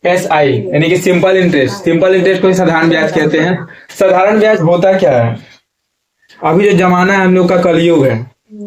SI यानी कि simple interest. Simple interest को ही साधारण ब्याज कहते हैं। साधारण ब्याज होता क्या है? अभी जो जमाना है हम लोग का कलयुग है,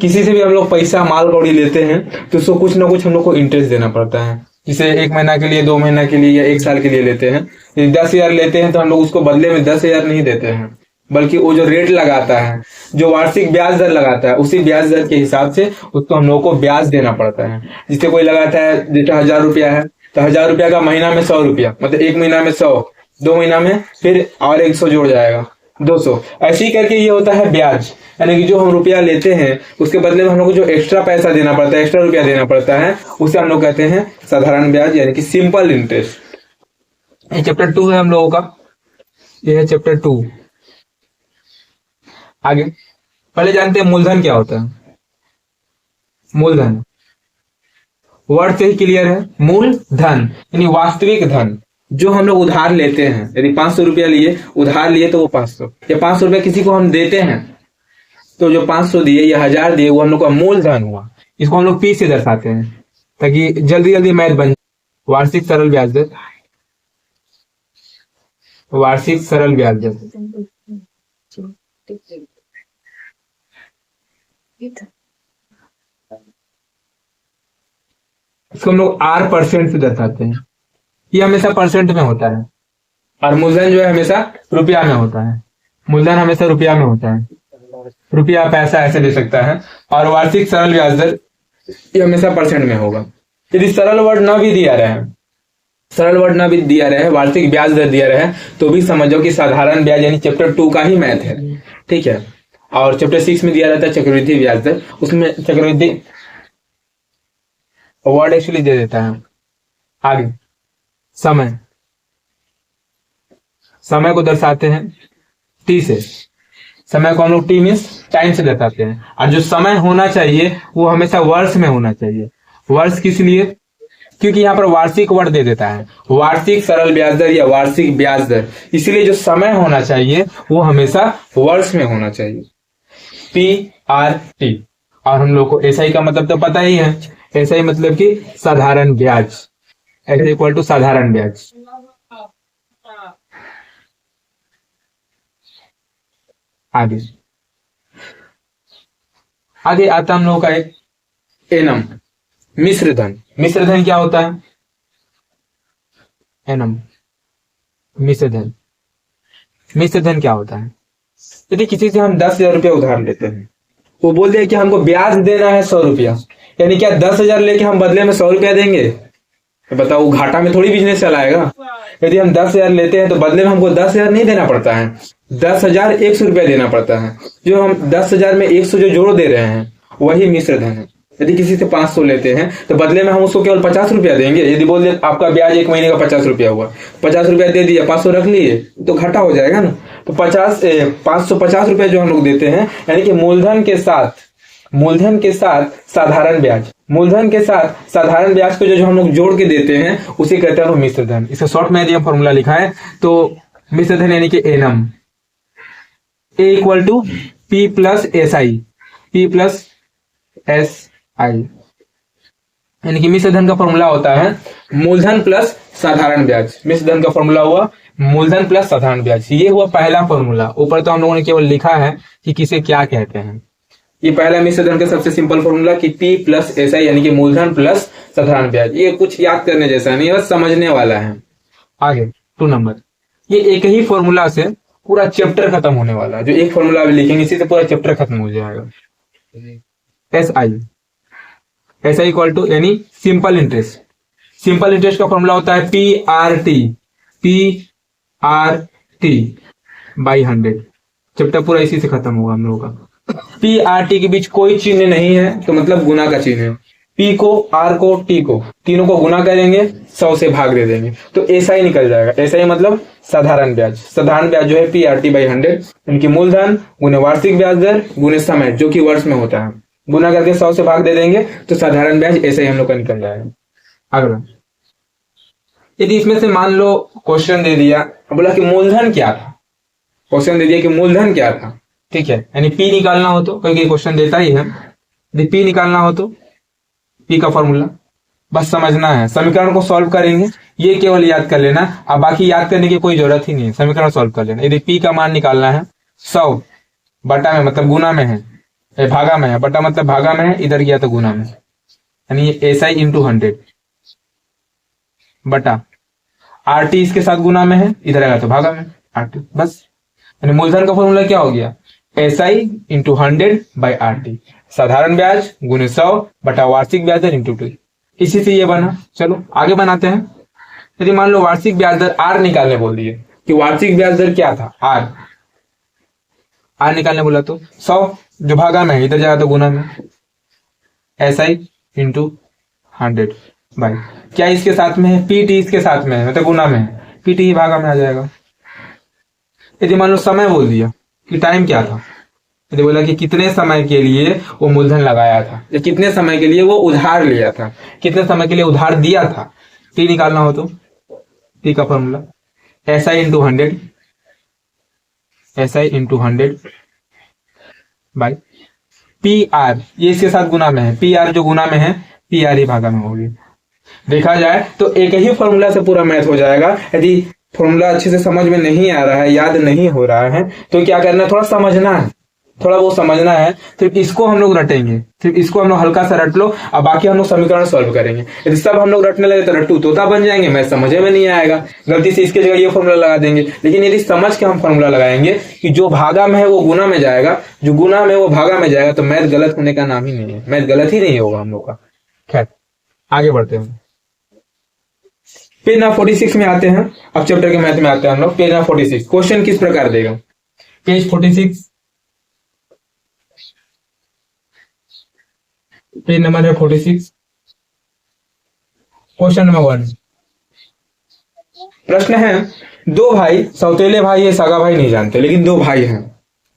किसी से भी हम लोग पैसा माल कौड़ी लेते हैं तो उसको कुछ ना कुछ हम लोग को इंटरेस्ट देना पड़ता है। जिसे 1 महीना के लिए, 2 महीना के लिए या 1 साल के लिए लेते हैं। यदि 10,000 लेते हैं तो हम लोग उसको बदले में 10,000 नहीं देते हैं, बल्कि वो जो रेट लगाता है, जो वार्षिक ब्याज दर लगाता है, उसी ब्याज दर के हिसाब से उसको हम लोग को ब्याज देना पड़ता है। जिससे कोई लगाता है, जैसे 1,000 रुपया है तो 1,000 रुपया का महीना में 100 रुपया, मतलब 1 महीना में 100, 2 महीना में फिर और 100 जोड़ जाएगा, 200। ऐसे ही करके ये होता है ब्याज। यानी कि जो हम रुपया लेते हैं उसके बदले में हम लोग को जो एक्स्ट्रा पैसा देना पड़ता है, एक्स्ट्रा रुपया देना पड़ता है, उसे हम लोग कहते हैं साधारण ब्याज यानी कि सिंपल इंटरेस्ट। ये चैप्टर 2 है हम लोगों का, ये है चैप्टर 2। आगे पहले जानते हैं मूलधन क्या होता है। मूलधन वर्ड से ही क्लियर है। मूलधन यानी वास्तविक धन, जो हम लोग उधार लेते हैं। यदि 500 रुपया लिए, उधार लिए तो वो 500, या 500 रुपया किसी को हम देते हैं तो जो 500 दिए या 1,000 दिए वो हम लोग का मूलधन हुआ। इसको हम लोग पी से दर्शाते हैं ताकि जल्दी जल्दी मैथ बन जाए। वार्षिक सरल ब्याज दर, वार्षिक सरल ब्याज दर। इसको हम लोग R% से दर्शाते हैं। ये हमेशा परसेंट में होता है, और मूलधन जो है हमेशा रुपया में होता है। मूलधन हमेशा रुपया में होता है, रुपया पैसा ऐसे दे सकता है। और वार्षिक सरल ब्याज दर ये हमेशा परसेंट में होगा। यदि सरल वर्ड ना भी दिया रहे, सरल वर्ड ना भी दिया रहे, वार्षिक ब्याज दर दिया रहे, तो भी समझो कि साधारण ब्याज यानी चैप्टर 2 का ही मैथ है। ठीक है। और चैप्टर 6 में दिया रहता है चक्रवृद्धि ब्याज दर, उसमें चक्रवृद्धि वर्ड एक्चुअली दे देता है। आगे समय, समय को दर्शाते हैं टी से। समय को हम लोग टी मीन्स टाइम से दर्शाते हैं। और जो समय होना चाहिए वो हमेशा वर्ष में होना चाहिए। वर्ष किस लिए? क्योंकि यहाँ पर वार्षिक वर्ड दे देता है, वार्षिक सरल ब्याज दर या वार्षिक ब्याज दर, इसलिए जो समय होना चाहिए वो हमेशा वर्ष में होना चाहिए। PRT। और हम लोग को SI का मतलब तो पता ही है। SI मतलब कि साधारण ब्याज, S इक्वल टू साधारण ब्याज। आगे आगे आता हम लोगों का एक एनम, मिश्र धन। मिश्र धन क्या होता है? एनम मिश्र धन। मिश्र धन क्या होता है? यदि किसी से हम 10,000 रुपया उधार लेते हैं, वो बोलते हैं कि हमको ब्याज देना है 100 रुपया, यानी क्या 10,000 लेके हम बदले में 100 रुपया देंगे? तो बताओ, घाटा में थोड़ी बिजनेस चलाएगा। यदि हम 10,000 लेते हैं तो बदले में हमको 10,000 नहीं देना पड़ता है, 10,100 रुपया देना पड़ता है। जो हम 10,000 में 100 जो जोड़ दे रहे हैं वही मिश्र धन है। यदि किसी से 500 लेते हैं तो बदले में हम उसको केवल 50 रुपया देंगे। यदि बोल दे आपका ब्याज 1 महीने का 50 रुपया हुआ, 50 रुपया दे दिया, 500 रख लिए, तो घाटा हो जाएगा ना। तो 550 रुपया जो हम लोग देते हैं, यानी कि मूलधन के साथ, मूलधन के साथ साधारण ब्याज, मूलधन के साथ साधारण ब्याज को जो हम लोग जोड़ के देते हैं उसे कहते हैं मिश्र धन। इसका शॉर्ट में यदि हम फॉर्मूला लिखा है तो मिश्र धन यानी कि एनम, A equal to P plus SI, P plus SI। यानी कि मिश्र धन का फॉर्मूला होता है मूलधन प्लस साधारण ब्याज। मिश्र धन का फॉर्मूला हुआ मूलधन प्लस साधारण ब्याज। ये हुआ पहला फॉर्मूला। ऊपर तो हम लोगों ने केवल लिखा है कि किसे क्या कहते हैं। ये पहला मिश्र धन का सबसे सिंपल फॉर्मूला कि P प्लस SI यानी कि मूलधन प्लस साधारण ब्याज। ये कुछ याद करने जैसा नहीं है, बस समझने वाला है। आगे 2 नंबर, ये एक ही फॉर्मूला से पूरा चैप्टर खत्म होने वाला है। जो एक फॉर्मूला अभी लिखेंगे इसी से पूरा चैप्टर खत्म हो जाएगा। SI इक्वल टू यानी सिंपल इंटरेस्ट। सिंपल इंटरेस्ट का फॉर्मूला होता है PRT, PRT बाई 100। चैप्टर पूरा इसी से खत्म होगा हम लोगों का। PRT के बीच कोई चिन्ह नहीं है तो मतलब गुना का चिन्ह है। P को, R को, T को, तीनों को गुना करेंगे, 100 से भाग दे देंगे तो SI निकल जाएगा। SI मतलब साधारण ब्याज। साधारण ब्याज जो है PRT बाई 100, इनकी मूलधन गुने वार्षिक ब्याज दर गुने समय जो कि वर्ष में होता है, गुना करके 100 से भाग दे देंगे तो साधारण ब्याज SI हम लोग का निकल जाएगा। अगला, यदि इसमें से मान लो क्वेश्चन दे दिया, बोला कि मूलधन क्या था, क्वेश्चन दे दिया कि मूलधन क्या था, ठीक है, यानी P निकालना हो तो, क्योंकि क्वेश्चन देता ही है, यदि P निकालना हो तो P का फॉर्मूला बस समझना है, समीकरण को सॉल्व करेंगे, ये केवल याद कर लेना। अब बाकी याद करने की कोई जरूरत ही नहीं है, समीकरण सॉल्व कर लेना। यदि पी का मान निकालना है 100 बटा में मतलब गुना में है, भागा में है, बटा मतलब भागा में है, इधर गया तो गुना में, यानी SI इंटू 100 बटा RT इसके साथ गुना में है, इधर आएगा तो भागा में RT, बस। यानी मूलधन का फॉर्मूला क्या हो गया, SI इंटू 100 बाई RT, साधारण ब्याज गुने 100 बटा वार्षिक ब्याज दर इंटू 2। इसी से ये बना। चलो आगे बनाते हैं। यदि मान लो वार्षिक ब्याज दर R निकालने बोल दिए कि वार्षिक ब्याज दर क्या था, R निकालने बोला तो 100 जो भागा में है, इधर जाएगा तो गुना में, SI इंटू 100 बाई क्या इसके साथ में है, PT इसके साथ में है, मतलब गुना में है, PT ही भागा में आ जाएगा। यदि मान लो समय बोल दिया कि टाइम क्या था, यदि बोला कि कितने समय के लिए वो मूलधन लगाया था, या कितने समय के लिए वो उधार लिया था, कितने समय के लिए उधार दिया था, T निकालना हो तो T का formula SI into 100, SI into 100 by PR, ये इसके साथ गुना में है, PR जो गुना में है, PR ही भागा में होगी। देखा जाए तो एक ही फॉर्मूला से पूरा मैथ हो जाएगा। यदि फॉर्मूला अच्छे से समझ में नहीं आ रहा है, याद नहीं हो रहा है, तो क्या करना है, थोड़ा समझना है, थोड़ा वो समझना है, फिर इसको हम लोग रटेंगे, फिर इसको हम लोग हल्का सा रट लो, अब बाकी हम लोग समीकरण सॉल्व करेंगे। यदि सब हम लोग रटने लगे तो रट्टू तोता बन जाएंगे, मैं समझ में नहीं आएगा, गलती से इसके जगह ये फॉर्मूला लगा देंगे। लेकिन यदि समझ के हम फॉर्मूला लगाएंगे कि जो भागा में है वो गुना में जाएगा, जो गुना में वो भागा में जाएगा, तो मैथ गलत होने का नाम ही नहीं है, मैथ गलत ही नहीं होगा हम लोग का। खैर आगे बढ़ते हैं, पेज नंबर 46 में आते हैं। अब चैप्टर के मैथ में आते हैं हम लोग। पेज नंबर 46 क्वेश्चन किस प्रकार देगा, पेज 46 पेज नंबर है 46, क्वेश्चन नंबर 1। प्रश्न है, दो भाई, सौतेले भाई है, सगा भाई नहीं जानते, लेकिन दो भाई हैं।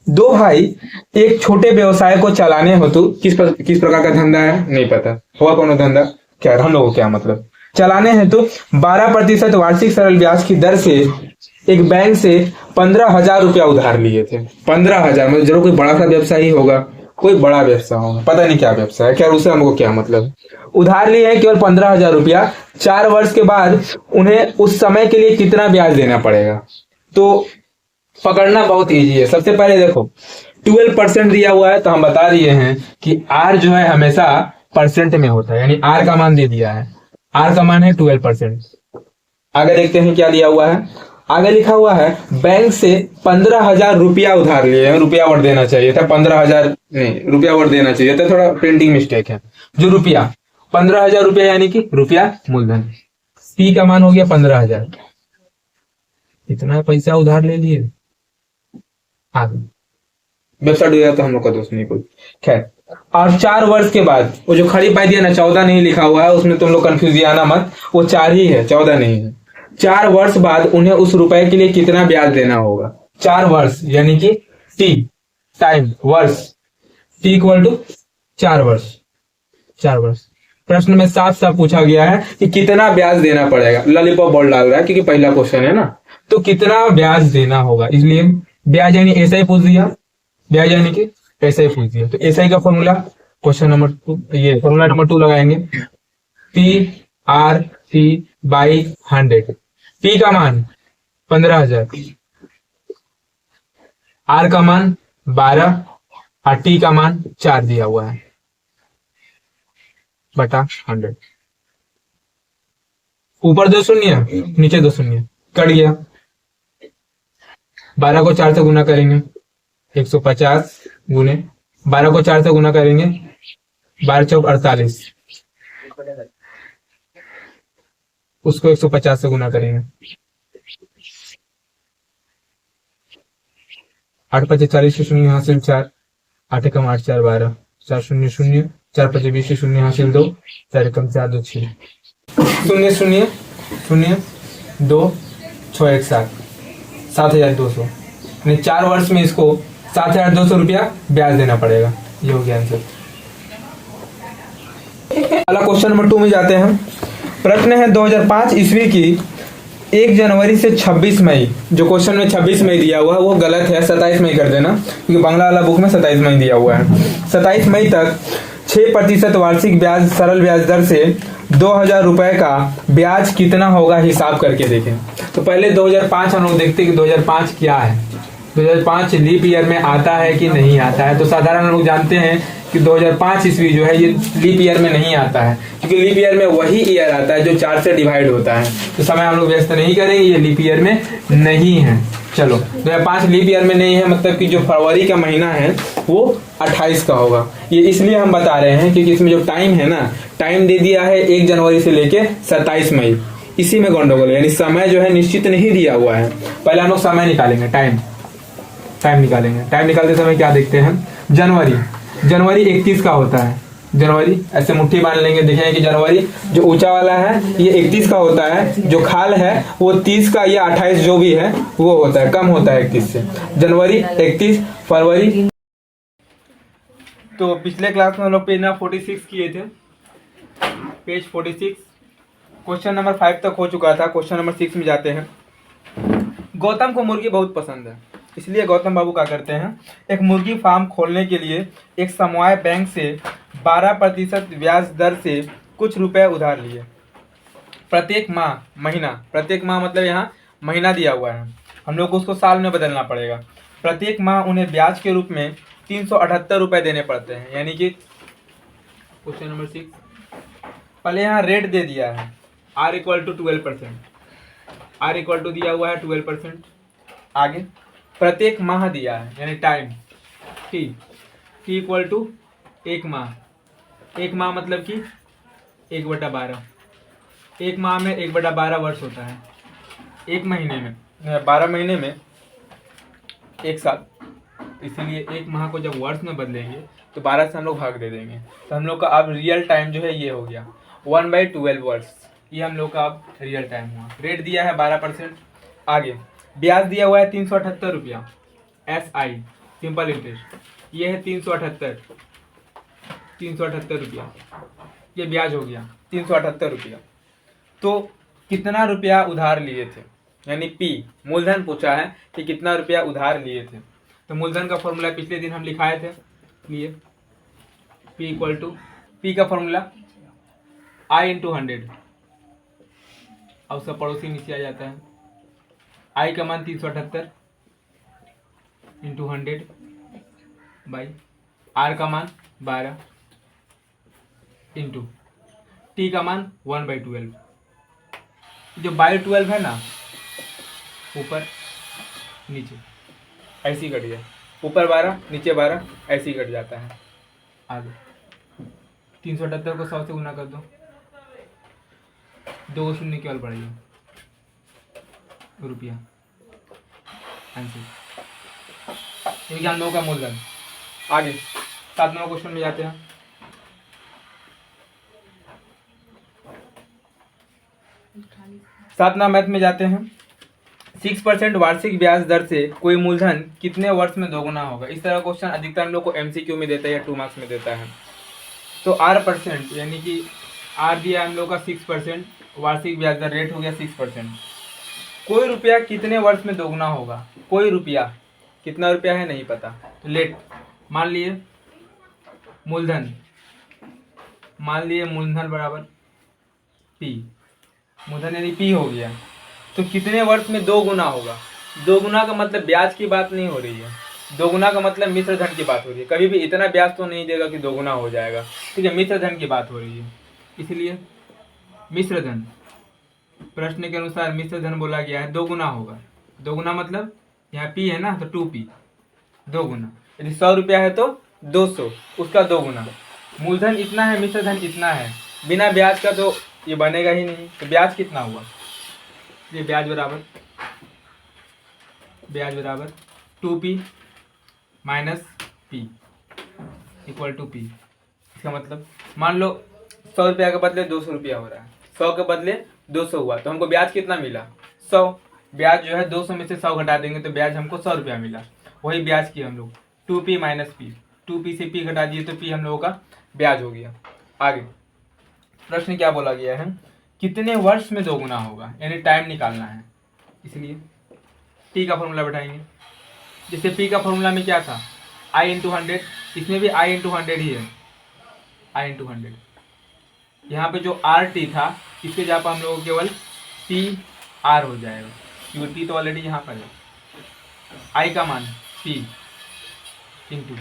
दो भाई एक छोटे व्यवसाय को चलाने हेतु किस प्रकार का धंधा है, नहीं पता, हुआ कौन धंधा, क्या हम लोगों को क्या मतलब, चलाने हेतु 12% वार्षिक सरल ब्याज की दर से एक बैंक से 15,000 रुपया उधार लिए थे। 15,000 मतलब जरूर कोई बड़ा सा व्यवसाय ही होगा, कोई बड़ा व्यवसाय होगा, पता नहीं क्या व्यवसाय है, क्या उससे हमको क्या मतलब। उधार लिए है केवल 15,000 रुपया, 4 वर्ष के बाद उन्हें उस समय के लिए कितना ब्याज देना पड़ेगा। तो पकड़ना बहुत ईजी है। सबसे पहले देखो 12% दिया हुआ है, तो हम बता दिए हैं कि R जो है हमेशा परसेंट में होता है, यानी R का मान दे दिया है, R का मान है 12%। आगे देखते हैं क्या दिया हुआ है, आगे लिखा हुआ है बैंक से 15,000 रुपया उधार लिए हैं, रुपया वर्ड देना चाहिए था, 15,000 नहीं, रुपया वर्ड देना चाहिए था, थोड़ा प्रिंटिंग मिस्टेक है। जो रुपया 15,000 रुपया यानी कि रुपया मूलधन, P का मान हो गया 15,000, इतना पैसा उधार ले लिए। आगे वेबसाइट हो गया तो हम लोग का दोस्त नहीं कोई। खैर, और 4 वर्ष के बाद वो जो खड़ी पाई दिया ना, 14 नहीं लिखा हुआ है, उसमें तुम लोग कंफ्यूज आना मत, वो 4 ही है, 14 नहीं है। 4 वर्ष बाद उन्हें उस रुपए के लिए कितना ब्याज देना होगा। 4 वर्ष यानी कि T टाइम वर्ष, T इक्वल टू 4 वर्ष, 4 वर्ष। प्रश्न में साफ साफ पूछा गया है कि कितना ब्याज देना पड़ेगा, लॉलीपॉप बॉल डाल रहा है क्योंकि पहला क्वेश्चन है ना, तो कितना ब्याज देना होगा, इसलिए ब्याज यानी ऐसा ही पूछ दिया, ब्याज यानी कि ऐसा ही पूछ दिया। तो ऐसा ही का फॉर्मूला क्वेश्चन नंबर 2, ये फॉर्मूला नंबर 2 लगाएंगे, PRC बाई 100। P का मान 15,000, R का मान 12 और T का मान 4 दिया हुआ है, बटा 100। ऊपर 2 शून्य, नीचे 2 शून्य, कट गया। 12 को 4 से गुना करेंगे 150 गुने 12 को 4 से गुना करेंगे 12 चौक 48, उसको 150 से गुना करेंगे 8 5 40 शून्य हासिल 4, 8 कम 8 4 12, 4 शून्य शून्य, 4 5 20 शून्य हासिल 2, 4 कम 4 2 6, शून्य शून्य शून्य 2 6 1 7, 7,200। 4 वर्ष में इसको 7,200 रुपया ब्याज देना पड़ेगा। ये हो गया आंसर। अगला क्वेश्चन नंबर 2 में जाते हैं। प्रश्न है 2005 ईस्वी की 1 जनवरी से 26 मई, जो क्वेश्चन में 26 मई दिया हुआ है वो गलत है, 27 मई कर देना, क्योंकि बांग्ला वाला बुक में 27 मई दिया हुआ है। 27 मई तक 6% वार्षिक ब्याज सरल ब्याज दर से 2,000 रुपए का ब्याज कितना होगा, हिसाब करके देखें। तो पहले 2005 हम लोग देखते हैं कि 2005 क्या है, 2005 लीप ईयर में आता है कि नहीं आता है। तो साधारण हम लोग जानते हैं कि 2005 ईस्वी जो है ये लीप ईयर में नहीं आता है, क्योंकि लीप ईयर में वही ईयर आता है जो 4 से डिवाइड होता है। तो समय हम लोग व्यस्त नहीं करेंगे, ये लीप ईयर में नहीं है। चलो 2005 लीप ईयर में नहीं है, मतलब कि जो फरवरी का महीना है वो 28 का होगा। ये इसलिए हम बता रहे हैं क्योंकि इसमें जो टाइम है ना, टाइम दे दिया है 1 जनवरी से लेके 27 मई, इसी में गंडोगोल है, यानी समय जो है निश्चित नहीं दिया हुआ है। पहले हम लोग समय निकालेंगे, टाइम निकालेंगे। टाइम निकालते समय क्या देखते हैं, जनवरी 31 का होता है। जनवरी ऐसे मुट्ठी बांध लेंगे, देखेंगे कि जनवरी जो ऊंचा वाला है ये 31 का होता है, जो खाल है वो 30 का या 28 जो भी है वो होता है, कम होता है 31 से। जनवरी 31 फरवरी। तो पिछले क्लास में हम लोग पेज नंबर 46 किए थे, पेज 46 क्वेश्चन नंबर 5 तक हो चुका था। क्वेश्चन नंबर 6 में जाते हैं। गौतम को मुर्गी बहुत पसंद है, इसलिए गौतम बाबू क्या करते हैं, एक मुर्गी फार्म खोलने के लिए एक समवाय बैंक से 12% ब्याज दर से कुछ रुपए उधार लिए। प्रत्येक माह मतलब यहाँ महीना दिया हुआ है, हम लोग को उसको साल में बदलना पड़ेगा। प्रत्येक माह उन्हें ब्याज के रूप में 378 रुपए देने पड़ते हैं। यानी कि क्वेश्चन नंबर 6 पहले यहाँ रेट दे दिया है R equal to 12%, R equal to दिया हुआ है 12%। आगे प्रत्येक माह दिया है, यानी टाइम T इक्वल टू 1 माह। 1 माह मतलब कि 1/12, 1 माह में 1/12 वर्ष होता है। 1 महीने में 12 महीने में 1 साल, इसीलिए 1 माह को जब वर्ष में बदलेंगे तो 12 से हम लोग भाग दे देंगे। तो हम लोग का अब रियल टाइम जो है ये हो गया 1/12 वर्ष, ये हम लोग का अब रियल टाइम हुआ। रेट दिया है 12%। आगे ब्याज दिया हुआ है 378 रुपया, SI सिंपल इंटरेस्ट, ये है 378 रुपया, ये ब्याज हो गया 378 रुपया। तो कितना रुपया उधार लिए थे, यानी P मूलधन पूछा है कि कितना रुपया उधार लिए थे। तो मूलधन का फॉर्मूला पिछले दिन हम लिखाए थे, लिए P इक्वल टू, P का फॉर्मूला I इंटू 100, और सब पड़ोसी नीचे आ जाता है। I का मान 378 इंटू 100 बाई R का मान 12 इंटू T का मान 1/12। जो 12 है ना, ऊपर नीचे ऐसे ही कट गया, ऊपर 12 नीचे 12 ऐसे ही कट जाता है। आगे 378 को 100 से गुना कर दो, 2 शून्य केवल बढ़ेगा रुपया आंसर, ये ज्ञान लोगों का मूलधन। आगे 7 नंबर क्वेश्चन में जाते हैं। 7 नंबर मैथ में जाते हैं। 6% वार्षिक ब्याज दर से कोई मूलधन कितने वर्ष में दोगुना होगा। इस तरह क्वेश्चन अधिकतर हम लोग को MCQ में देता है या 2 मार्क्स में देता है। तो R%, यानी कि R दिया हम लोग का 6%, वार्षिक ब्याज दर रेट हो गया 6%। कोई रुपया कितने वर्ष में दोगुना होगा, कोई रुपया, कितना रुपया है नहीं पता। तो लेट मान लिए मूलधन बराबर P, मूलधन यानी P हो गया। तो कितने वर्ष में 2 गुना होगा। 2 गुना का मतलब ब्याज की बात नहीं हो रही है, 2 गुना का मतलब मिश्र धन की बात हो रही है। कभी भी इतना ब्याज तो नहीं देगा कि 2 गुना हो जाएगा, ठीक है, मिश्र धन की बात हो रही है। इसलिए मिश्र धन, प्रश्न के अनुसार मिश्र धन बोला गया है 2 गुना होगा। 2 गुना मतलब यहाँ P है ना, तो 2P 2 गुना। यदि 100 रुपया है तो 200, उसका 2 गुना। मूलधन इतना है, मिश्र धन इतना है, बिना ब्याज का तो ये बनेगा ही नहीं। तो ब्याज कितना हुआ, ये ब्याज बराबर 2P minus P equal to P। इसका मतलब मान लो 100 रुपया के बदले 200 रुपया हो रहा है, 100 के बदले 200 हुआ, तो हमको ब्याज कितना मिला 100। ब्याज जो है 200 में से 100 घटा देंगे तो ब्याज हमको 100 रुपया मिला। वही ब्याज किया हम लोग 2P माइनस P, 2P से P घटा दिए तो P हम लोगों का ब्याज हो गया। आगे प्रश्न क्या बोला गया है, कितने वर्ष में 2 गुना होगा, यानी टाइम निकालना है। इसलिए T का फॉर्मूला बैठाएंगे। जैसे P का फॉर्मूला में क्या था I इंटू 100, इसमें भी I इंटू 100 ही है। आई इंटू 100। यहाँ पे जो आर टी था इसके जगह पर हम लोग को केवल पी आर हो जाएगा, क्योंकि टी तो ऑलरेडी यहाँ पर है। आई का मान पी इंटू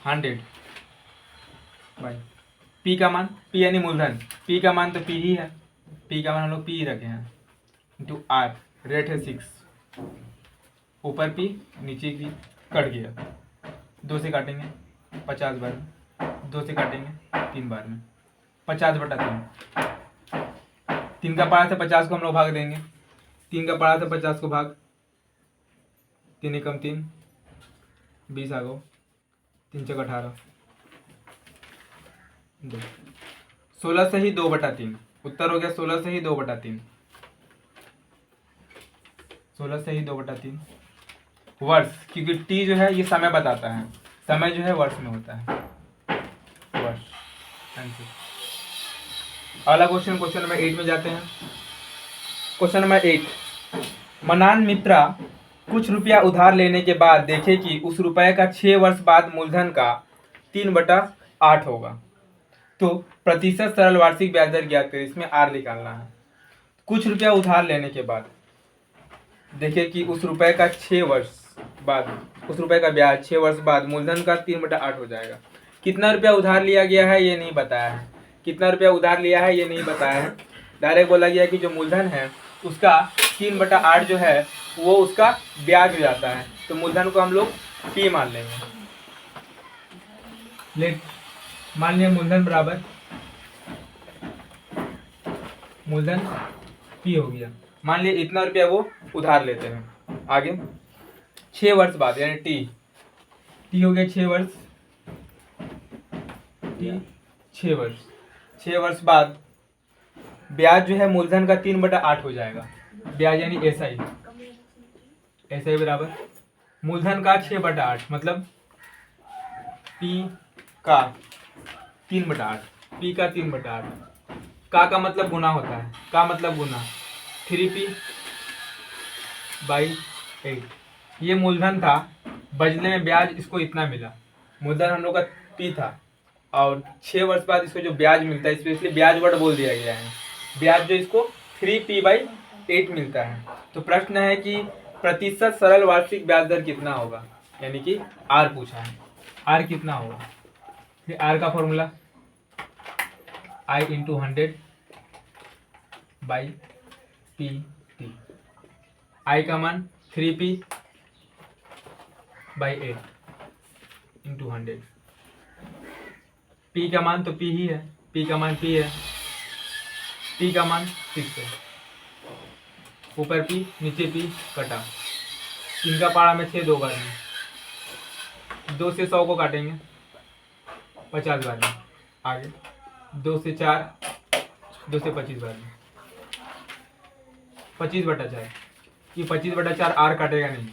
100 बाई पी का मान, पी यानी मूलधन, पी का मान तो पी ही है, पी का मान हम लोग पी ही रखे हैं, इंटू आर, रेट है 6, ऊपर पी नीचे पी, कट गया, 2 से काटेंगे 50 बार में, 2 से काटेंगे 3 बार में, 50/3, 3 का पारा से 50 को हम लोग भाग देंगे, 3 का पारा से 50 को भाग, 3 एकम 3, 20 आ गो, 3 चक 18, 2, 16 से ही 2/3, उत्तर हो गया 16 से ही 2/3, 16 से ही 2/3 वर्ष, क्योंकि टी जो है ये समय बताता है, समय जो है वर्ष में होता है, वर्ष आंसर। अगला क्वेश्चन, क्वेश्चन नंबर 8 में जाते हैं। क्वेश्चन नंबर 8, मनान मित्रा कुछ रुपया उधार लेने के बाद देखे कि उस रुपये का 6 वर्ष बाद मूलधन का 3/8 होगा, तो प्रतिशत सरल वार्षिक ब्याज दर ज्ञात करें। इसमें आर निकालना है। कुछ रुपया उधार लेने के बाद देखे कि उस रुपये का 6 वर्ष बाद, उस रुपये का ब्याज 6 वर्ष बाद मूलधन का 3/8 हो जाएगा। कितना रुपया उधार लिया गया है ये नहीं बताया है, कितना रुपया उधार लिया है ये नहीं बताया है, डायरेक्ट बोला गया कि जो मूलधन है उसका 3/8 जो है वो उसका ब्याज हो जाता है, तो मूलधन को हम लोग पी मान लेंगे। लेट मान लिया मूलधन बराबर, मूलधन पी हो गया, मान लिया इतना रुपया वो उधार लेते हैं। आगे 6 वर्ष बाद यानी टी हो गया 6 वर्ष, टी 6 वर्ष, 6 वर्ष बाद ब्याज जो है मूलधन का 3/8 हो जाएगा, ब्याज यानी एसआई, एसआई बराबर मूलधन का 6/8 मतलब पी का 3/8, पी का 3/8, का मतलब गुना होता है, का मतलब गुना, 3p/8, ये मूलधन था, बदले में ब्याज इसको इतना मिला, मूलधन हम लोग का पी था और 6 वर्ष बाद इसको जो ब्याज मिलता है, इसलिए ब्याज वर्ड बोल दिया गया है, ब्याज जो इसको 3p/8 मिलता है। तो प्रश्न है कि प्रतिशत सरल वार्षिक ब्याज दर कितना होगा, यानी कि आर पूछा है, आर कितना होगा। फिर आर का फॉर्मूला आई इंटू 100/pt, आई का मान 3p/8 इंटू 100, पी का मान तो पी ही है, पी का मान पी है, पी का मान 6 है, ऊपर पी नीचे पी कटा, 3 का पारा में 6 2 बार में, 2 से 100 को काटेंगे 50 बार में, आगे 2 से 4, 2 से 25 बार में, 25/4, ये 25/4 आर काटेगा नहीं,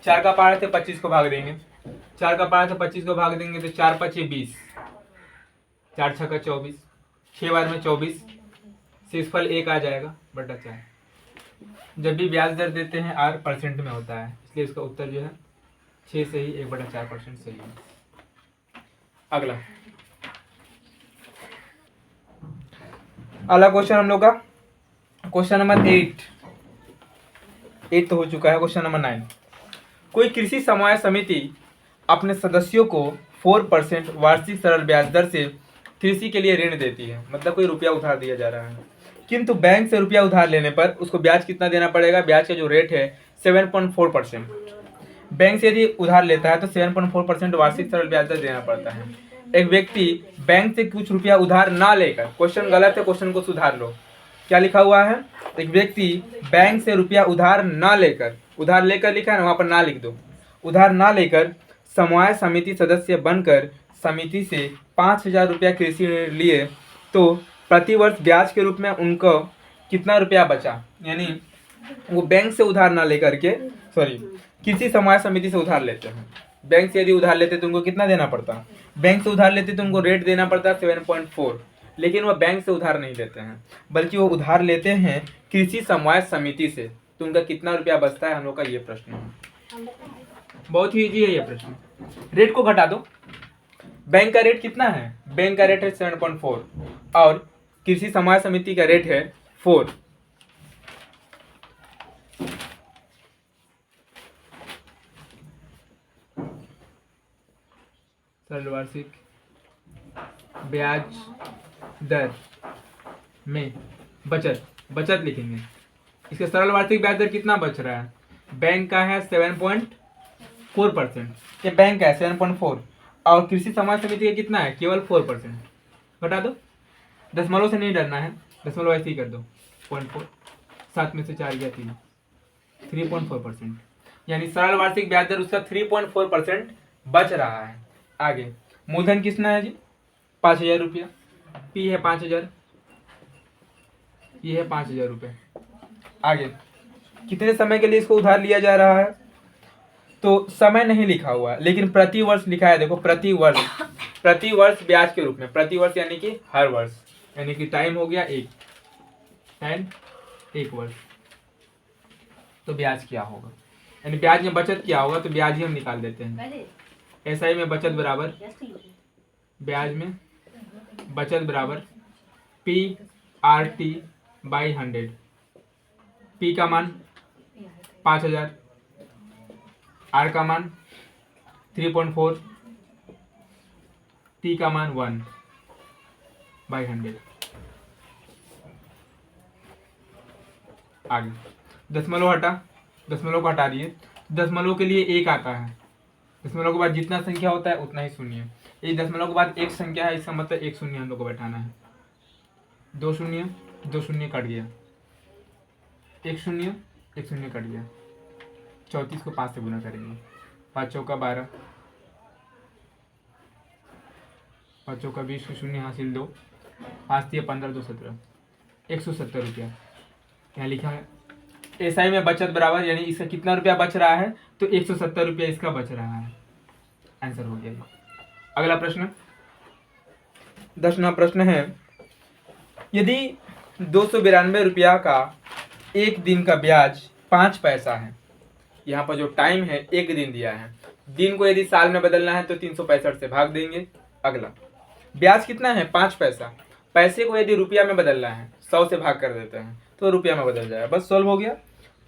4 का पारा से 25 को भाग देंगे, 4 का पारा से 25 को भाग देंगे तो 4×5 = 20, 4×6 = 24, 6 बार में 24, शेषफल 1 आ जाएगा बटा 4। जब भी ब्याज दर देते हैं आर परसेंट में होता है, इसलिए इसका उत्तर जो है 6 से ही 1/4% सही है। अगला क्वेश्चन हम लोग का क्वेश्चन नंबर 8 तो हो चुका है। क्वेश्चन नंबर 9, कोई कृषि समवाय समिति अपने सदस्यों को 4% वार्षिक सरल ब्याज दर से कृषि के लिए ऋण देती है, मतलब कोई रुपया उधार दिया जा रहा है, किंतु बैंक से रुपया उधार लेने पर उसको ब्याज कितना देना पड़ेगा। ब्याज का जो रेट है 7.4%, बैंक से यदि उधार लेता है तो 7.4% वार्षिक सरल ब्याज दर देना पड़ता है। एक व्यक्ति बैंक से कुछ रुपया उधार ना लेकर, क्वेश्चन गलत है, क्वेश्चन को सुधार लो, क्या लिखा हुआ है, एक व्यक्ति बैंक से रुपया उधार ना लेकर, उधार लेकर लिखा है ना, वहां पर ना लिख दो, उधार ना लेकर समवाय समिति सदस्य बनकर समिति से 5,000 रुपया कृषि ऋण लिए, तो प्रतिवर्ष ब्याज के रूप में उनको कितना रुपया बचा, यानी वो बैंक से उधार ना लेकर के, सॉरी, किसी समवाय समिति से उधार लेते हैं, बैंक से यदि उधार लेते तो उनको कितना देना पड़ता, बैंक से उधार लेते तो उनको रेट देना पड़ता है 7.4, लेकिन वह बैंक से उधार नहीं लेते हैं, बल्कि वो उधार लेते हैं कृषि समवाय समिति से, तो उनका कितना रुपया बचता है, हम लोग का ये प्रश्न है। बहुत ही इजी है ये प्रश्न। रेट को घटा दो, बैंक का रेट कितना है? बैंक का रेट है 7.4 और कृषि समाज समिति का रेट है 4। सरल वार्षिक ब्याज दर में बचत लिखेंगे। इसका सरल वार्षिक ब्याज दर कितना बच रहा है? बैंक का है 7.4%, ये बैंक का है 7.4 और कृषि समाज समिति का कितना है? केवल 4%। घटा दो, दशमलव से नहीं डरना है, दशमलव ऐसे ही कर दो। 0.4, 7 में से 4 गया 3, 3.4%, यानी सरल वार्षिक ब्याज दर उसका 3.4% बच रहा है। आगे मूलधन कितना है जी? 5,000 रुपया, पी है 5,000, ये है 5,000 रुपये। आगे कितने समय के लिए इसको उधार लिया जा रहा है? तो समय नहीं लिखा हुआ है लेकिन प्रति वर्ष लिखा है। देखो प्रति वर्ष ब्याज के रूप में, प्रति वर्ष यानी कि हर वर्ष, यानी कि टाइम हो गया 1 वर्ष। तो ब्याज क्या होगा? यानी ब्याज में बचत क्या होगा? तो ब्याज ही हम निकाल देते हैं। एसआई में बचत बराबर, ब्याज में बचत बराबर PRT/100। P का मान 5,000, R का मान 3.4, T का मान 1/100। आगे दशमलव को हटा दिए। दशमलव के लिए 1 आता है। दशमलव के बाद जितना संख्या होता है उतना ही शून्य। ये दशमलव के बाद एक संख्या है, इसका मतलब एक शून्य हम लोग को बैठाना है। 2 शून्य कट गया, 1 शून्य कट गया। 34 को 5 से गुना करेंगे। 5 चौका 12, 5 चौका 20 को शून्य हासिल 2, 5 दिए 15, 2 17, 170 रुपया यहाँ लिखा है। एसआई में बचत बराबर, यानी इसका कितना रुपया बच रहा है? तो 170 रुपया इसका बच रहा है। आंसर हो गया। अगला प्रश्न, 10वां प्रश्न है, यदि 292 रुपया का एक दिन का ब्याज 5 पैसा है, यहाँ पर जो टाइम है 1 दिन दिया है, दिन को यदि साल में बदलना है तो 365 से भाग देंगे। अगला ब्याज कितना है? 5 पैसा। पैसे को यदि रुपया में बदलना है 100 से भाग कर देते हैं तो रुपया में बदल जाएगा। बस सॉल्व हो गया।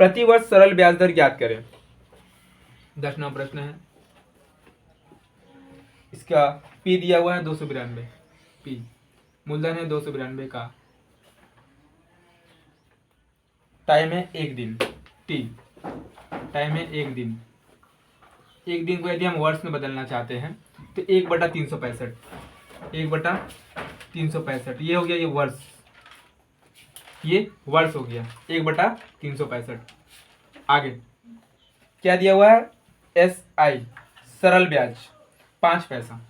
प्रति वर्ष सरल ब्याज दर ज्ञात करें। 10वां प्रश्न है, इसका P दिया हुआ है 292, P मूलधन है 292 का, टाइम है 1 दिन, T टाइम है 1 दिन। 1 दिन को यदि हम वर्ष में बदलना चाहते हैं तो 1/365, 1/365 ये हो गया, ये वर्ष हो गया 1/365। आगे क्या दिया हुआ है? SI सरल ब्याज 5 पैसा,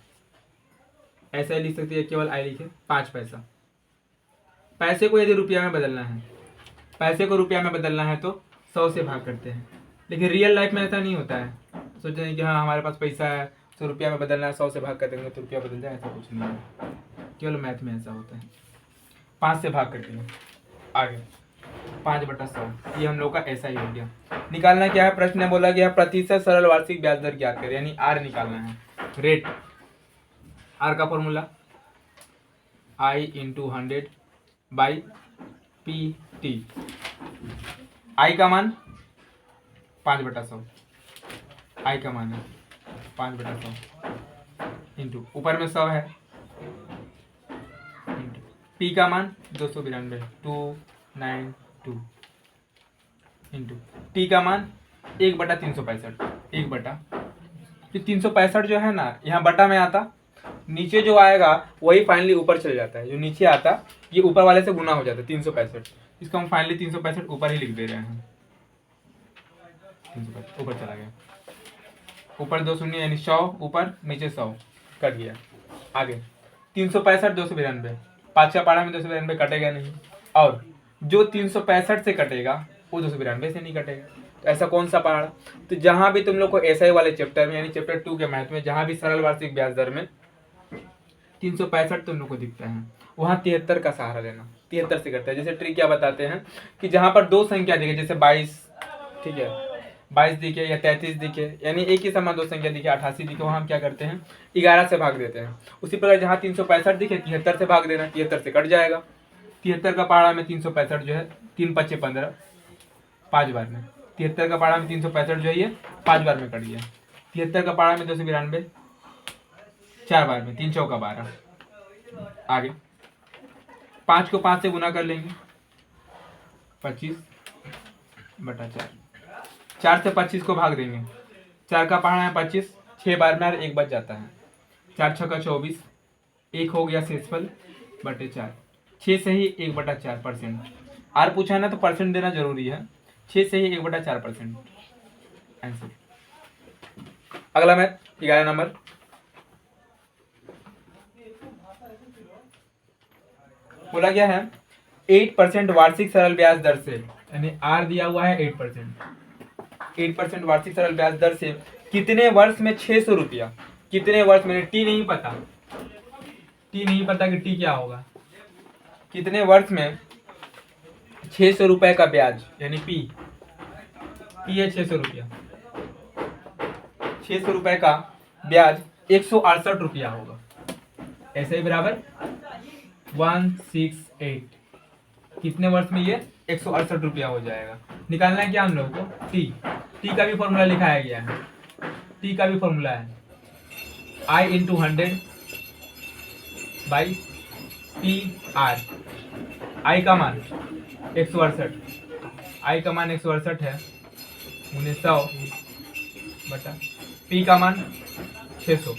ऐसा ही लिख सकते हैं, केवल आई लिखे 5 पैसा। पैसे को यदि रुपया में बदलना है, तो 100 से भाग करते हैं, लेकिन रियल लाइफ में ऐसा नहीं होता है। सोचते हैं कि हाँ हमारे पास पैसा है तो रुपया में बदलना है, 100 से भाग कर देंगे तो रुपया बदल जाए, ऐसा कुछ नहीं है। केवल मैथ में ऐसा होता है। 5 से भाग करते हैं। आगे 5/100 ये हम लोग का ऐसा ही हो गया। निकालना क्या है? प्रश्न में बोला गया प्रतिशत सरल वार्षिक ब्याज दर ज्ञात करें, यानी R निकालना है। रेट, R का फॉर्मूला I × 100/PT। I का मान 5/100, I का मान है 5/100 इंटू ऊपर में 100 है, P का मान 292 292 इंटू T का मान 1/365। जो 365 जो है ना, यहाँ बटा में आता, नीचे जो आएगा वही फाइनली ऊपर चले जाता है। जो नीचे आता ये ऊपर वाले से गुना हो जाता है 365, इसको हम फाइनली 365 ऊपर ही लिख दे रहे हैं। 365 ऊपर चला गया, ऊपर 2 शून्य यानी 100 ऊपर, नीचे 100 कट गया। आगे 365 292, 5 का पारा में 292 कटेगा नहीं, और जो 365 से कटेगा वो 292 से नहीं कटेगा। तो ऐसा कौन सा पहाड़? तो जहां भी तुम लोग को एसआई वाले चैप्टर में यानी चैप्टर 2 के मैथ में जहां भी सरल वार्षिक ब्याज दर में 365 तुम लोग को दिखता है, वहां 73 का सहारा लेना। 73 से करता है। जैसे ट्रिक क्या बताते हैं कि जहां पर 2 संख्या देखे, जैसे 22, ठीक है, 22 दिखे या 33 दिखे, यानी एक ही समान दो संख्या दिखे 88 दिखे, वहाँ हम क्या करते हैं 11 से भाग देते हैं। उसी प्रकार जहाँ 365 दिखे 73 से भाग देना, 73 से कट जाएगा। 73 का पहाड़ा में 365 जो है 3 पच्चे 15, 5 बार में। 73 का पहाड़ा में 365 जो है ये 5 बार में कट गया। 73 का पहाड़ा में 292 4 बार में, 3 चौका 12। आगे 5 को 5 से गुना कर लेंगे, 25/4। 4 से 25 को भाग देंगे, 4 का पहाड़ा है 25, 6 बार में और 1 बच जाता है। 4 छक्का 24, 1 हो गया शेषफल बटे 4। 6 से ही 1/4%। आर पूछा है ना तो परसेंट देना जरूरी है। 6 से ही 1/4% आंसर। अगला मैथ 11 नंबर। बोला गया है 8% वार्षिक सरल ब्याज दर से, यानी आर दिया हुआ है 8% वार्षिक सरल ब्याज दर से कितने वर्ष में 600 रुपया, कितने वर्ष में, टी नहीं पता, टी नहीं पता कि टी क्या होगा, कितने वर्ष में 600 रुपए का ब्याज, यानी पी है 600 रुपया, 600 रुपए का ब्याज 168 रुपया होगा। ऐसे ही बराबर 168, कितने वर्ष में ये 168 रुपया हो जाएगा। निकालना है क्या हम लोग को, टी का भी फॉर्मूला लिखाया गया है, टी का भी फॉर्मूला है आई into 100 by P R. I का मान 168, आई का मान 168 है, 1900 बटा पी का मान 600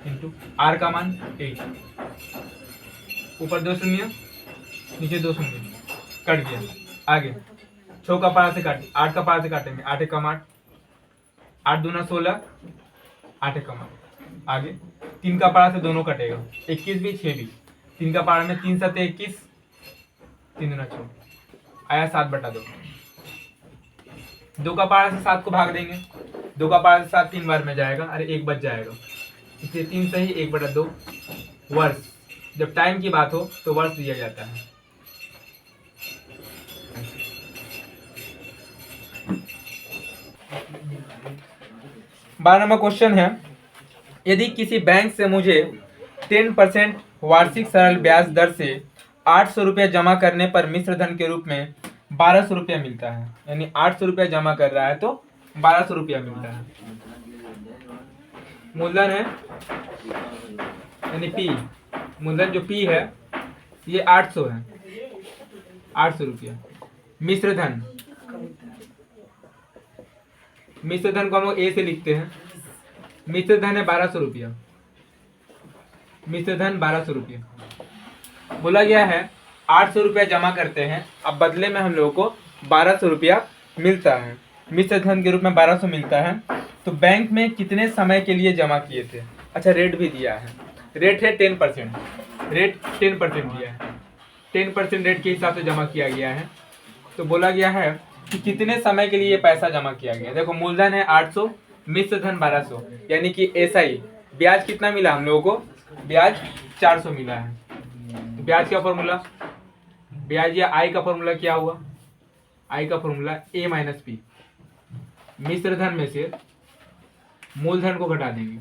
इंटू आर का मान 8। ऊपर 2 शून्य नीचे 2 शून्य, कट गया। आगे 6 का पारा से काटे, 8 का पारा से काटेंगे, 8 एकम 8, 8 दूना 16, 8 एकम 8। आगे 3 का पारा से दोनों कटेगा, 21 भी 6 भी, 3 का पारा में 3 7 21, 3 दूना 6 आया 7/2। 2 का पारा से 7 को भाग देंगे, 2 का पारा से 7 3 बार में जाएगा, अरे 1 बच जाएगा, इसलिए 3 से ही 1/2 वर्ष। जब टाइम की बात हो तो वर्ष दिया जाता है। 12 नंबर क्वेश्चन है, यदि किसी बैंक से मुझे 10% वार्षिक सरल ब्याज दर से 800 रुपया जमा करने पर मिश्र धन के रूप में 1200 रुपया मिलता है, यानी 800 रुपया जमा कर रहा है तो 1200 रुपया मिलता है। मूलधन है यानी पी, मूलधन जो पी है ये 800 है, 800 रुपया। मिश्र धन, मिश्र धन को हम लोग ए से लिखते हैं, मिश्र धन है 1200 रुपया, मिश्र धन 1200 रुपया। बोला गया है 800 रुपया जमा करते हैं, अब बदले में हम लोगों को 1200 रुपया मिलता है, मिश्र धन के रूप में 1200 मिलता है। तो बैंक में कितने समय के लिए जमा किए थे, अच्छा रेट भी दिया है, रेट है 10%, रेट 10% दिया है, 10% रेट के हिसाब से जमा किया गया है। तो बोला गया है कि कितने समय के लिए ये पैसा जमा किया गया। देखो मूलधन है 800, मिश्र धन 1200, यानी कि ऐसा ही ब्याज कितना मिला हम लोगों को, ब्याज 400 मिला है। तो ब्याज का फॉर्मूला, ब्याज या आई का फॉर्मूला क्या हुआ, आई का फॉर्मूला ए माइनस पी। मिश्र धन में से मूलधन को घटा देंगे,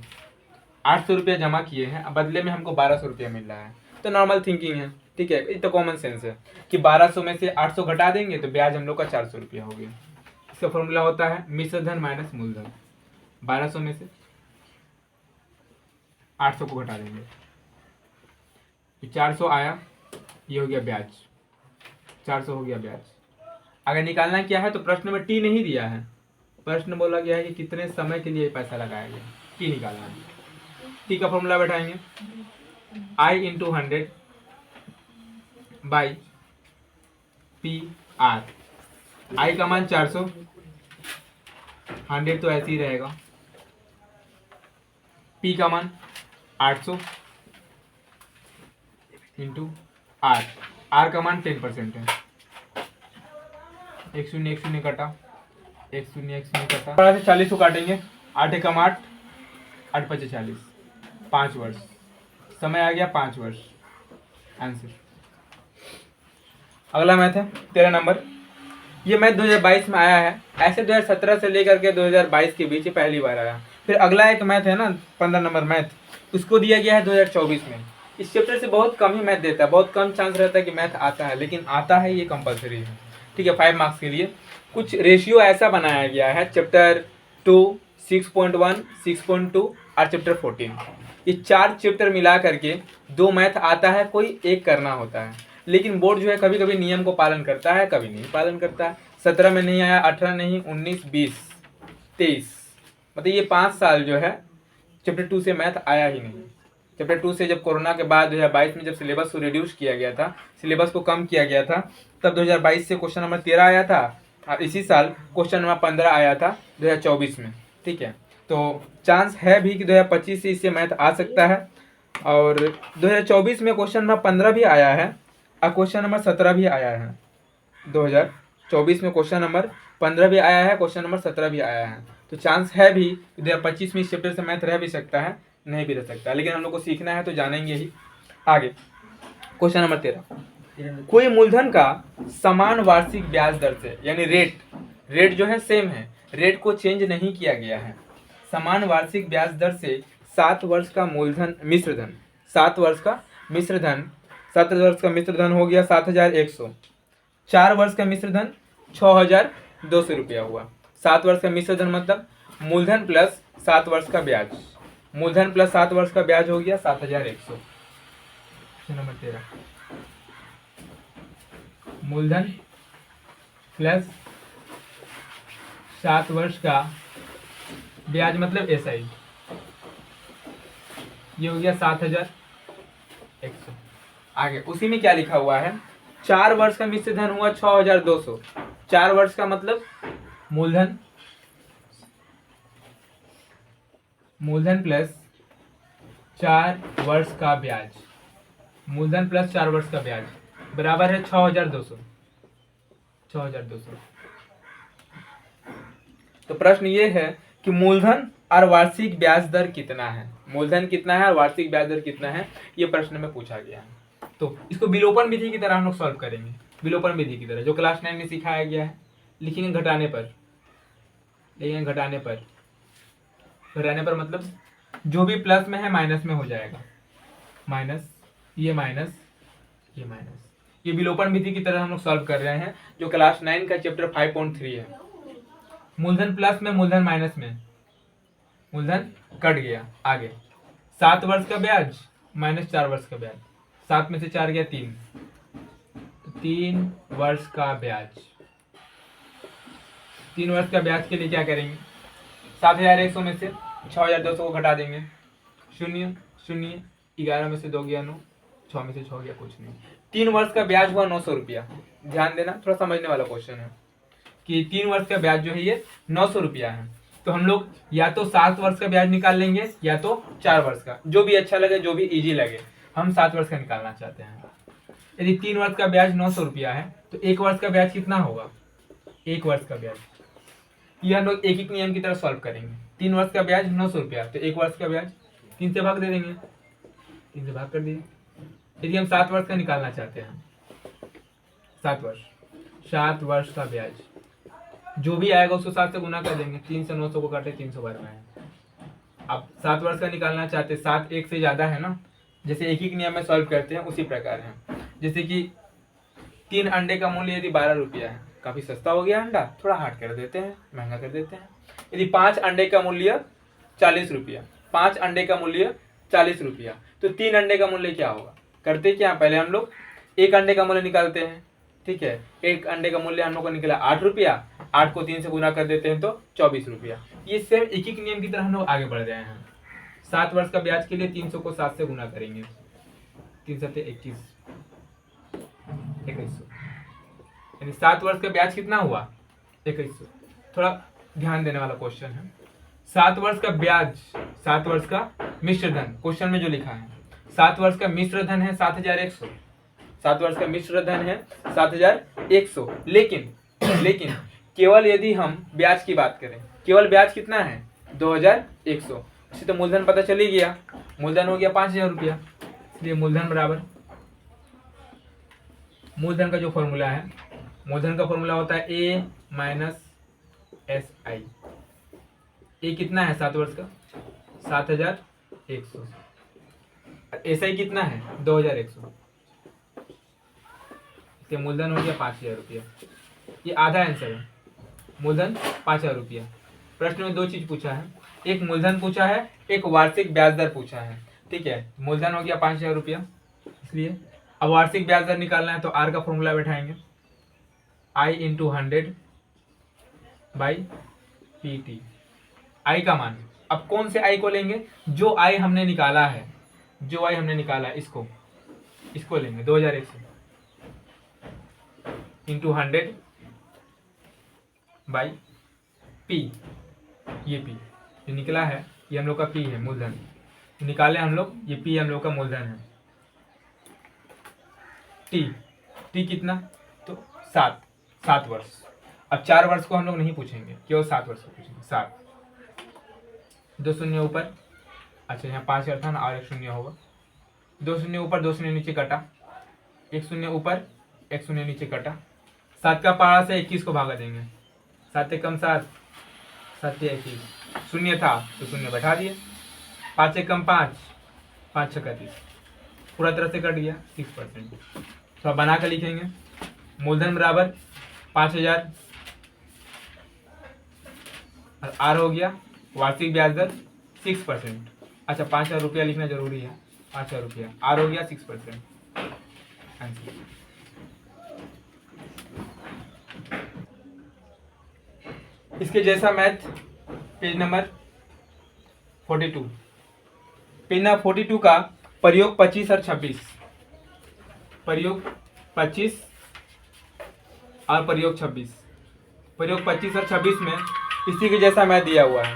800 रुपया जमा किए हैं, अब बदले में हमको 1200 रुपया मिल रहा है, तो नॉर्मल थिंकिंग है, ठीक है, ये तो कॉमन सेंस है कि 1200 में से 800 घटा देंगे तो ब्याज हम लोग का 400 रुपया हो गया। इसका फॉर्मूला होता है मिश्र धन माइनस मूलधन, 1200 में से 800 को घटा देंगे, 400 आया, ये हो गया ब्याज, 400 हो गया ब्याज। अगर निकालना क्या है तो प्रश्न में टी नहीं दिया है, प्रश्न बोला गया है कि कितने समय के लिए पैसा लगाया गया, टी निकालना है। टी का फॉर्मूला बैठाएंगे, I into 100 by P R. I का मान 400, 100 तो ऐसे ही रहेगा, पी का मान 800 इंटू आर, आर का मान 10% है, 1 शून्य 1 शून्य कटा, 1 शून्य 1 शून्य कटा, 12 से 40 को काटेंगे, 8 एकम 8, 8 पचे 40, 5 वर्ष, समय आ गया 5 वर्ष आंसर। अगला मैथ है 13 नंबर, ये मैथ 2022 में आया है, ऐसे 2017 से लेकर के 2022 के बीच पहली बार आया। फिर अगला एक मैथ है ना 15 नंबर मैथ, उसको दिया गया है 2024 में। इस चैप्टर से बहुत कम ही मैथ देता है, बहुत कम चांस रहता है कि मैथ आता है, लेकिन आता है, ये कंपलसरी है। ठीक है, 5 मार्क्स के लिए कुछ रेशियो ऐसा बनाया गया है चैप्टर 2, 6.1, 6.2 और चैप्टर 14, ये 4 चैप्टर मिला करके 2 मैथ आता है, कोई एक करना होता है। लेकिन बोर्ड जो है कभी कभी नियम को पालन करता है, कभी नहीं पालन करता है। 17 में नहीं आया, 18 नहीं, 19, 20, 23, मतलब ये 5 साल जो है चैप्टर 2 से मैथ आया ही नहीं। चैप्टर 2 से जब कोरोना के बाद 2022 में जब सिलेबस को रिड्यूस किया गया था, सिलेबस को कम किया गया था, तब 2022 से क्वेश्चन नंबर 13 आया था, और इसी साल क्वेश्चन नंबर 15 आया था 2024 में। ठीक है, तो चांस है भी कि 2025 से इससे मैथ आ सकता है। और 2024 में क्वेश्चन नंबर 15 भी आया है और क्वेश्चन नंबर 17 भी आया है। 2024 में क्वेश्चन नंबर 15 भी आया है, क्वेश्चन नंबर 17 भी आया है। तो चांस है भी 2025 में इस चैप्टर से मैथ रह भी सकता है, नहीं भी रह सकता है, लेकिन हम लोग को सीखना है तो जानेंगे ही। आगे क्वेश्चन नंबर 13, कोई मूलधन का समान वार्षिक ब्याज दर से, यानी रेट जो है सेम है, रेट को चेंज नहीं किया गया है, समान वार्षिक ब्याज दर से 7 वर्ष का मूलधन मिश्रधन, 7 वर्ष का मिश्रधन, 7 वर्ष का मिश्रधन हो गया 7,100, 4 वर्ष का मिश्रधन 6,200 रुपया हुआ। 7 वर्ष का मिश्रधन मतलब मूलधन प्लस 7 वर्ष का ब्याज, मूलधन प्लस 7 वर्ष का ब्याज हो गया 7,100। नंबर 13, मूलधन प्लस 7 वर्ष का ब्याज मतलब एसआई, ये हो गया 7,100। आगे उसी में क्या लिखा हुआ है, 4 वर्ष का मिश्रधन हुआ 6,200, 4 वर्ष का मतलब मूलधन प्लस 4 वर्ष का ब्याज, मूलधन प्लस 4 वर्ष का ब्याज बराबर है 6,200। तो प्रश्न ये है कि मूलधन और वार्षिक ब्याज दर कितना है, मूलधन कितना है और वार्षिक ब्याज दर कितना है, ये प्रश्न में पूछा गया है। तो इसको विलोपन विधि की तरह हम लोग सॉल्व करेंगे, विलोपन विधि की तरह जो क्लास 9 में सिखाया गया है। लिखेंगे घटाने पर, घटाने पर मतलब जो भी प्लस में है माइनस में हो जाएगा, माइनस, ये विलोपन विधि की तरह हम लोग सॉल्व कर रहे हैं, जो क्लास 9 का चैप्टर 5.3 है। मूलधन प्लस में, मूलधन माइनस में, मूलधन कट गया। आगे 7 वर्ष का ब्याज माइनस 4 वर्ष का ब्याज, 7 में से 4 गया 3, 3 वर्ष का ब्याज। 3 वर्ष का ब्याज के लिए क्या करेंगे, 7,100 में से 6,200 को घटा देंगे, 0 0, 11 में से 2 गया 9, 6 में से 6 गया कुछ नहीं। 3 वर्ष का ब्याज हुआ 900 रुपया। ध्यान देना, थोड़ा समझने वाला क्वेश्चन है कि 3 वर्ष का ब्याज जो है ये 900 रुपया है। तो हम लोग या तो 7 वर्ष का ब्याज निकाल लेंगे या तो 4 वर्ष का, जो भी अच्छा लगे, जो भी इजी लगे। हम 7 वर्ष का निकालना चाहते हैं। यदि 3 वर्ष का ब्याज 900 रुपया है तो 1 वर्ष का ब्याज कितना होगा, 1 वर्ष का ब्याज, ये हम लोग एक एक नियम की तरह सॉल्व करेंगे। 3 वर्ष का ब्याज 900 रुपया, तो 1 वर्ष का ब्याज 3 से भाग दे देंगे, 3 से भाग कर दिए। यदि हम 7 वर्ष का निकालना चाहते हैं, 7 वर्ष का ब्याज जो भी आएगा उसको 7 से गुना कर देंगे, 3 से 900 को काटे 312 में है। अब 7 वर्ष का निकालना चाहते, 7 1 से ज्यादा है ना, जैसे एक ही नियम में सॉल्व करते हैं उसी प्रकार है। जैसे कि 3 अंडे का मूल्य यदि 12 रुपया है, काफी सस्ता हो गया अंडा, थोड़ा हार्ड कर देते हैं, महंगा कर देते हैं। यदि 5 अंडे का मूल्य 40 रुपया, 5 अंडे का मूल्य 40 रुपया, तो 3 अंडे का मूल्य क्या होगा, करते क्या, पहले हम लोग 1 अंडे का मूल्य निकालते हैं। ठीक है, 1 अंडे का मूल्य हम लोग को निकला 8 रुपया, 8 को 3 से गुना कर देते हैं तो 24 रुपया। ये सिर्फ एक एक नियम की तरह हम लोग आगे बढ़ रहे हैं। 7 वर्ष का ब्याज के लिए 300 को 7 से गुना करेंगे, 3 7 21, 2100, यानी 7 वर्ष का ब्याज कितना हुआ, 2100। थोड़ा ध्यान देने वाला क्वेश्चन है। 7 वर्ष का ब्याज, 7 वर्ष का मिश्रधन, क्वेश्चन में जो लिखा है 7 वर्ष का मिश्रधन है 7,100, 7 वर्ष का मिश्रधन है 7,100। लेकिन केवल यदि हम ब्याज की बात करें, केवल ब्याज कितना है 2,100, इससे तो मूलधन पता चल ही गया, मूलधन हो गया 5,000 रुपया। इसलिए मूलधन बराबर, मूलधन का जो फॉर्मूला है मूलधन का फॉर्मूला होता है ए माइनस एस आई। ए कितना है 7 वर्ष का 7100, एस आई कितना है 2100, इसके मूलधन हो गया 5000 रुपया। ये आधा आंसर है, मूलधन 5000 रुपया। प्रश्न में दो चीज पूछा है, एक मूलधन पूछा है, एक वार्षिक ब्याज दर पूछा है। ठीक है, मूलधन हो गया 5000 रुपया, इसलिए अब वार्षिक ब्याज दर निकालना है तो आर का फॉर्मूला बैठाएंगे, I into 100 by P T. I का मान, अब कौन से आई को लेंगे, जो आई हमने निकाला है, जो आई हमने निकाला है इसको लेंगे 2100 इंटू 100 बाई पी। ये पी जो निकला है ये हम लोग का पी है, मूलधन निकाले हम लोग, ये पी हम लोग का मूलधन है। टी कितना, तो 7 वर्ष। अब 4 वर्ष को हम लोग नहीं पूछेंगे, केवल 7 वर्ष को पूछेंगे। 7, 2 शून्य ऊपर, अच्छा यहाँ 5000 था ना और 1 शून्य होगा, 2 शून्य ऊपर 2 शून्य नीचे कटा, 1 शून्य ऊपर 1 शून्य नीचे कटा। 7 का पारा से 21 को भागा देंगे, 7 कम 7, 7 21, शून्य था तो शून्य बैठा दिए, 5 कम 5, 5 6 30, पूरा तरह से कट गया 6%। तो अब बना कर लिखेंगे, मूलधन बराबर 5000 और आर हो गया वार्षिक ब्याज दर 6%। अच्छा 5000 रुपया लिखना जरूरी है, 5000 रुपया, आर हो गया 6%। आंसर इसके जैसा math page number 42, page number 42 का प्रयोग 25 और 26, प्रयोग 25 और प्रयोग 26, प्रयोग 25 और 26 में इसी के जैसा मैथ दिया हुआ है।